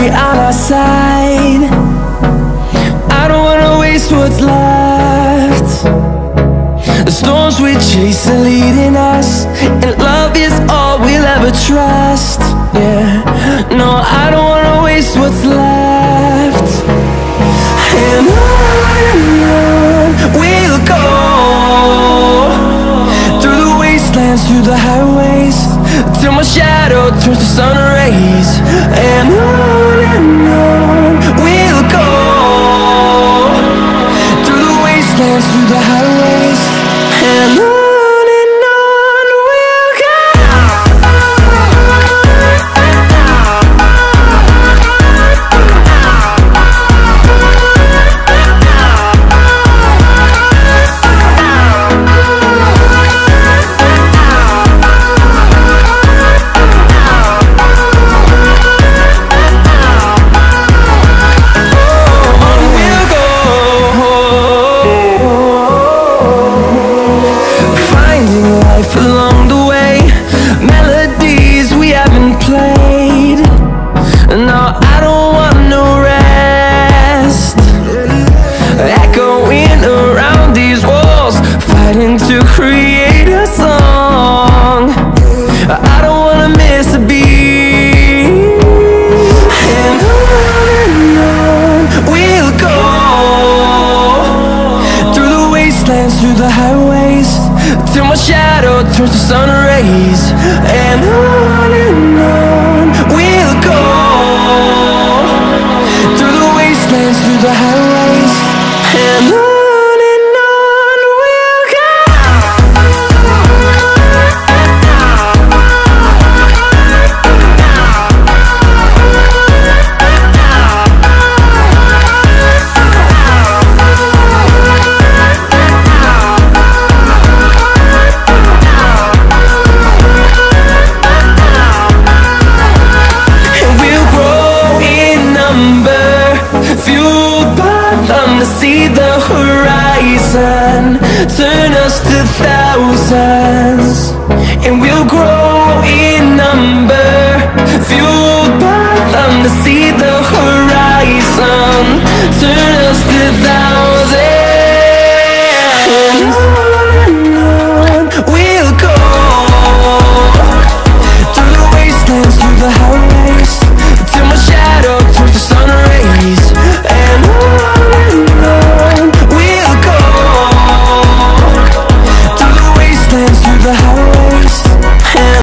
victory on our side. I don't wanna waste what's left. The storms we chase are leading us, and love is all we'll ever trust. Yeah, no, I don't wanna waste what's left. And on we'll go, through the wastelands, through the highways, till my shadow turns to sun rays. And on we'll go, through the wastelands, through the highways, and on. Along the way, melodies we haven't played. No, I don't want no rest. Echoing around these walls, fighting to create a song. I don't wanna miss a beat. And on we'll go, through the wastelands, through the highways, till my shadow turns to sun rays.